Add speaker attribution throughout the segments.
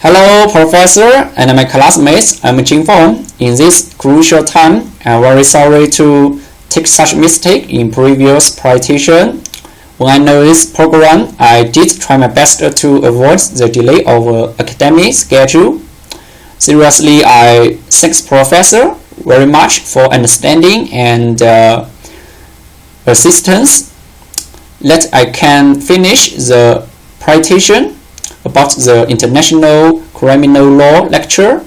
Speaker 1: Hello, Professor and my classmates. I'm Jinfeng. In this crucial time, I'm very sorry to take such mistake in previous presentation. When I know this program, I did try my best to avoid the delay of academic schedule. Seriously, I thank Professor very much for understanding and assistance that I can finish the presentation about the International Criminal Law lecture.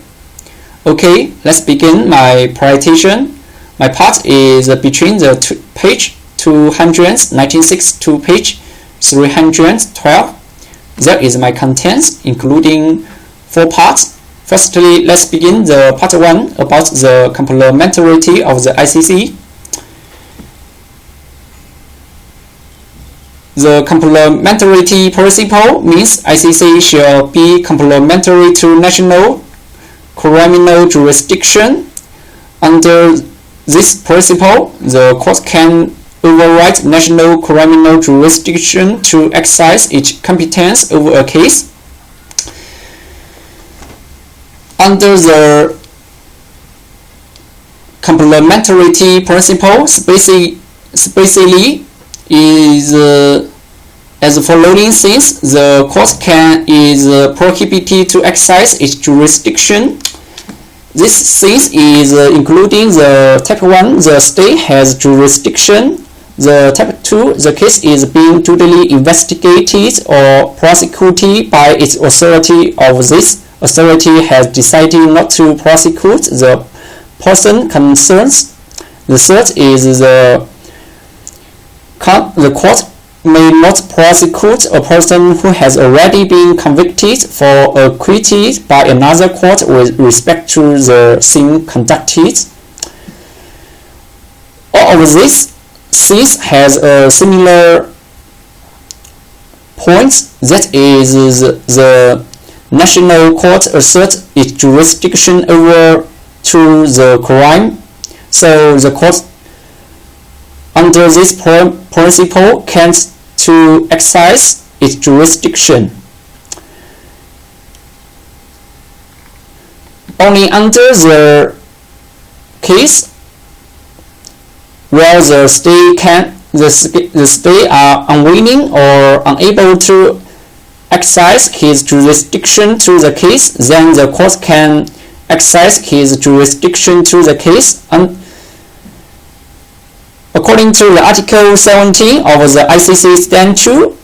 Speaker 1: Okay, let's begin my presentation. My part is between the page 296 to page 312. There is my contents, including 4 parts. Firstly, let's begin the part 1 about the complementarity of the ICC. The complementarity principle means ICC shall be complementary to national criminal jurisdiction. Under this principle, the court can override national criminal jurisdiction to exercise its competence over a case. Under the complementarity principle, specially is as following: since the court is prohibited to exercise its jurisdiction. This since is including the type 1, the state has jurisdiction; the type 2, the case is being duly investigated or prosecuted by its authority, of this authority has decided not to prosecute the person concerned. The third is the court may not prosecute a person who has already been convicted or acquitted by another court with respect to the sin conducted. All of these has a similar point, that is, the national court asserts its jurisdiction over to the crime, so the court under this principle can to exercise its jurisdiction. Only under the case where the state are unwilling or unable to exercise his jurisdiction to the case, then the court can exercise his jurisdiction to the case. According to the Article 17 of the ICC Statute,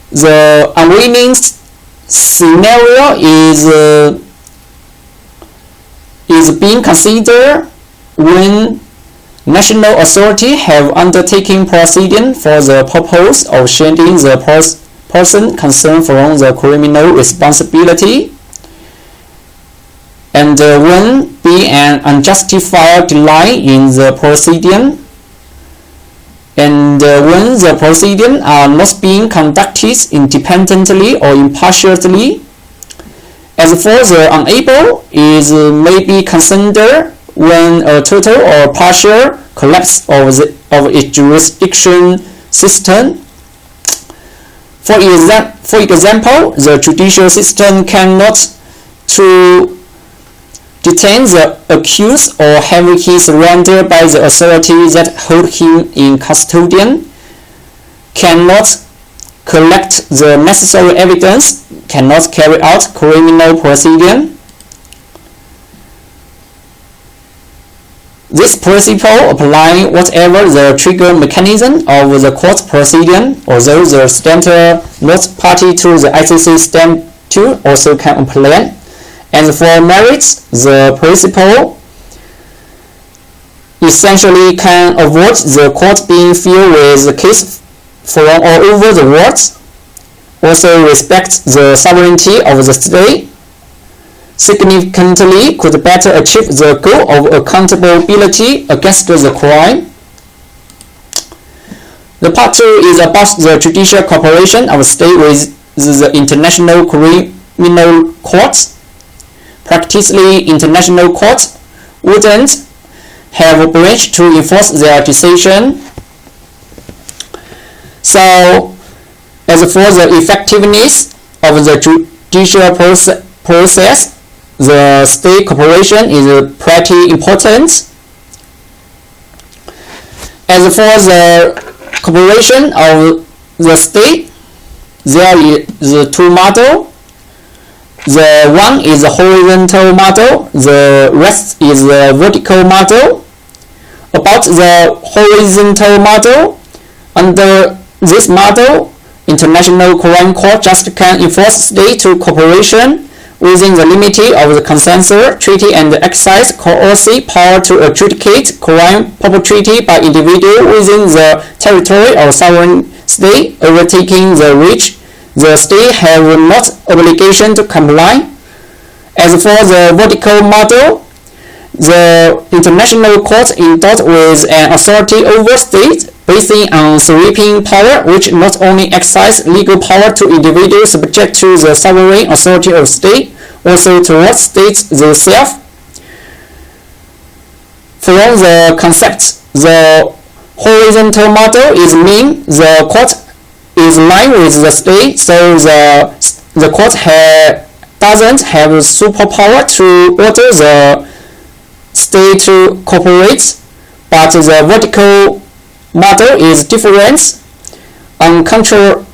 Speaker 1: the unwilling scenario is being considered when national authority have undertaken proceedings for the purpose of shielding the person concerned from the criminal responsibility, and when be an unjustified delay in the proceeding, and when the proceedings are not being conducted independently or impartially. As for the unable, is may be considered when a total or partial collapse of its jurisdiction system. For example, the judicial system cannot to detain the accused or have him surrendered by the authority that hold him in custody, cannot collect the necessary evidence, cannot carry out criminal proceeding. This principle applies whatever the trigger mechanism of the court proceeding, although the state not party to the ICC statute also can apply. And for merits, the principle essentially can avoid the court being filled with the case from all over the world, also respect the sovereignty of the state, significantly could better achieve the goal of accountability against the crime. The part 2 is about the judicial cooperation of state with the International Criminal Court. Practically, international courts wouldn't have a branch to enforce their decision. So, as for the effectiveness of the judicial process, the state cooperation is pretty important. As for the cooperation of the state, there is two models. The one is the horizontal model, the rest is the vertical model. About the horizontal model, under this model, International Crime Court just can enforce state cooperation within the limit of the consensus treaty and exercise coercive power to adjudicate crime perpetrated by individuals within the territory of sovereign state, overtaking which the state has not obligation to comply. As for the vertical model, the International Court endowed with an authority over state based on sweeping power, which not only exercise legal power to individuals subject to the sovereign authority of state, also towards states themselves. From the concept, the horizontal model is mean the court is line with the state, so the court doesn't have superpower to order the state to cooperate, but the vertical model is different. On contrary,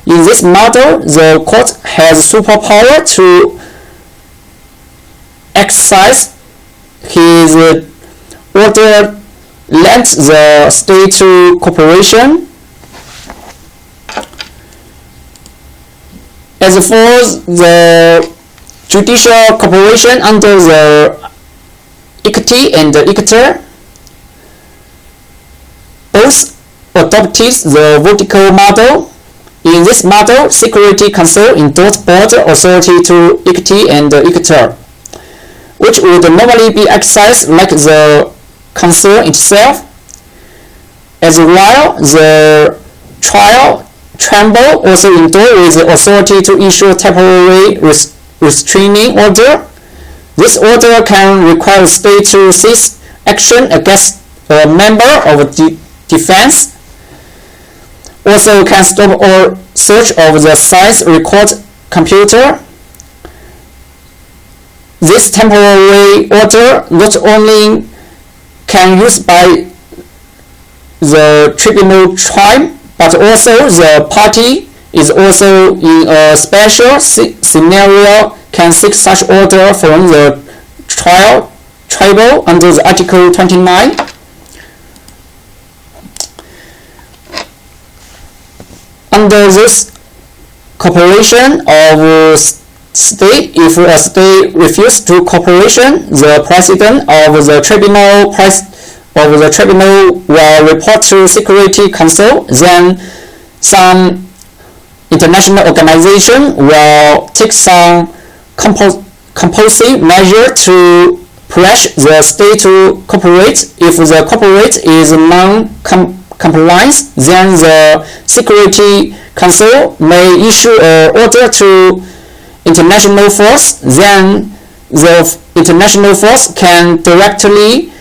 Speaker 1: in this model, the court has superpower to exercise his order, lent the state to cooperation. As for the judicial cooperation under the ICT and the ICTR, both adopted the vertical model. In this model, Security Council endorsed border authority to ICT and the ICTR, which would normally be exercised like the Council itself, as while the Tribunal also endorsed with the authority to issue temporary restraining order. This order can require the state to cease action against a member of the defense. Also can stop all search of the site's record computer. This temporary order not only can used by the tribunal tribe, but also the party is also in a special scenario can seek such order from the tribunal under the Article 29. Under this cooperation of state, if a state refuses to cooperation, the president of the tribunal will report to Security Council. Then some international organization will take some compulsive measure to pressure the state to cooperate. If the cooperate is non-compliance, then the Security Council may issue an order to international force. Then the international force can directly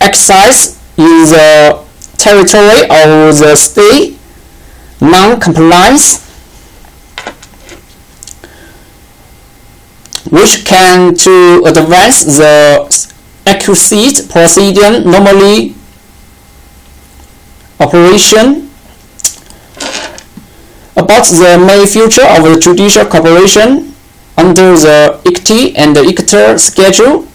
Speaker 1: exercise in the territory of the state non-compliance, which can to advance the accused proceeding normally operation. About the main future of the judicial cooperation under the ICT and the ICTR schedule,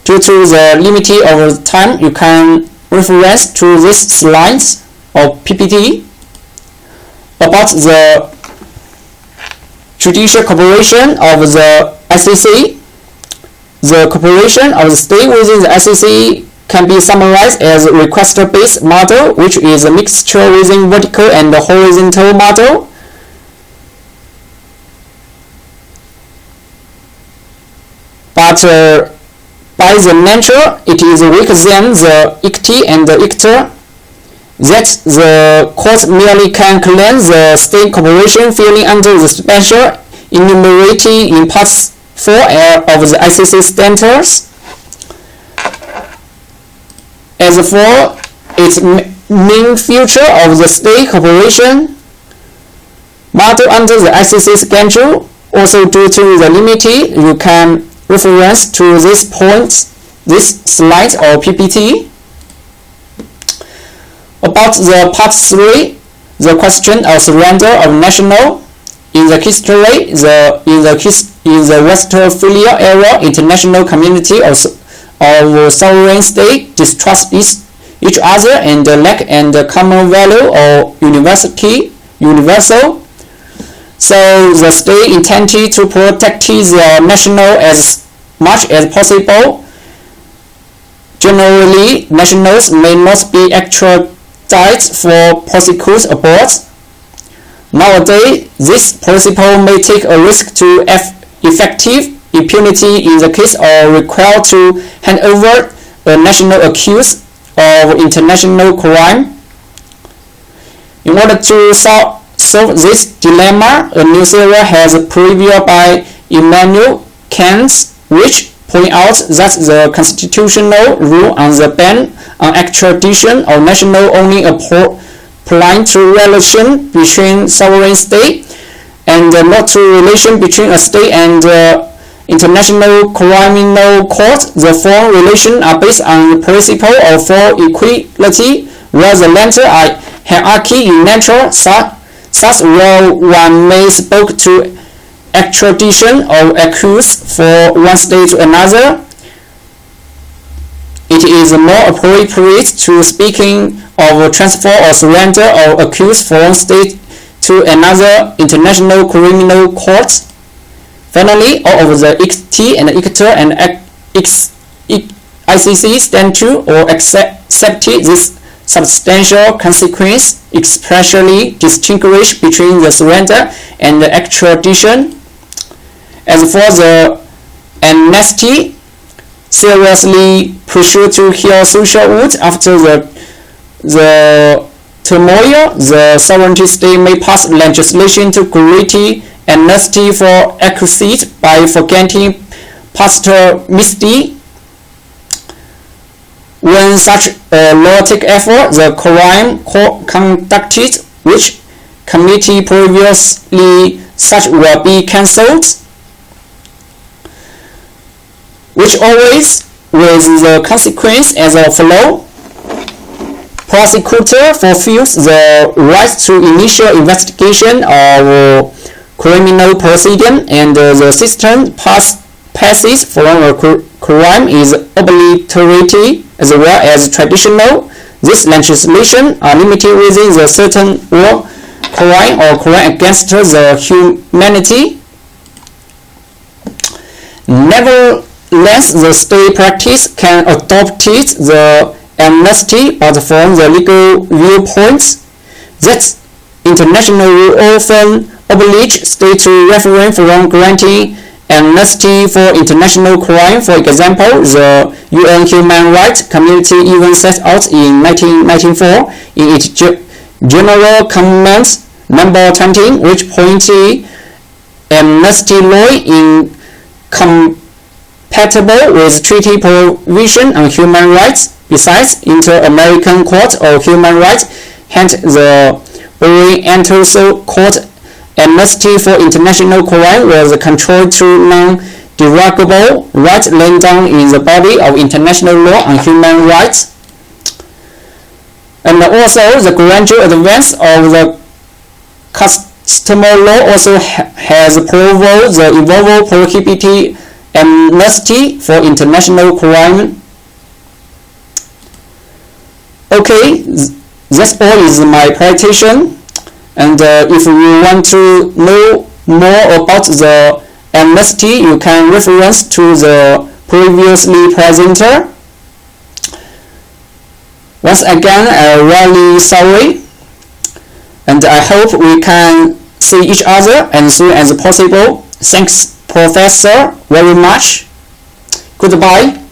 Speaker 1: due to the limit of time, you can reference to these slides or PPT. About the judicial cooperation of the ICC, the cooperation of the state within the ICC can be summarized as a request-based model, which is a mixture within vertical and horizontal model. But by the nature, it is weaker than the ICT and the ICTR, that the court merely can claim the state cooperation falling under the special enumerated in Part 4 of the ICC standards. As for its main feature of the state cooperation, model under the ICC schedule. Also, due to the limited, you can reference to this point, this slide or PPT. About the part 3, the question of surrender of national. In the history, in the Westphalia era, international community of sovereign states distrust each other and lack and common value or universal. So the state intended to protect the national as much as possible. Generally, nationals may not be extradited for prosecute abroad. Nowadays, this principle may take a risk to effective impunity in the case of require to hand over a national accused of international crime. In order to solve this dilemma, a new theory has previewed by Immanuel Kant, which point out that the constitutional rule on the ban on extradition of national only applying to relation between sovereign state and not to relation between a state and international criminal court. The four relations are based on the principle of full equality, where the latter are hierarchy in nature, such where one may spoke to extradition of accused for one state to another. It is more appropriate to speaking of transfer or surrender of accused from one state to another international criminal court. Finally, all of the ICT and ICTR and ICC statute or accepted this substantial consequence, especially distinguish between the surrender and the extradition. As for the amnesty, seriously pursue to heal social wounds after the turmoil, the sovereign state may pass legislation to grant amnesty for accused by forgetting past misdeeds. When such a law take effort, the crime conducted which committee previously such will be cancelled, which always with the consequence as follow. Prosecutor fulfills the right to initial investigation of criminal proceeding, and the system passes from a crime is obliterated as well as traditional. This legislation are limited within the certain war crime or crime against the humanity. Nevertheless, the state practice can adopt the amnesty, but from the legal viewpoint, that international rule often oblige states to refrain from granting amnesty for international crime. For example, the UN Human Rights Community even set out in 1994 in its General Comment number 20, which pointed amnesty law incompatible with treaty provision on human rights. Besides, Inter-American Court of Human Rights held the Oriental Court amnesty for international crime was controlled to non-derogable rights laid down in the body of international law on human rights. And also, the gradual advance of the customary law also has provoked the evolved prohibited amnesty for international crime. Okay, that's all is my presentation. And if you want to know more about the amnesty, you can reference to the previously presenter. Once again, I'm really sorry, and I hope we can see each other as soon as possible. Thanks, Professor, very much. Goodbye.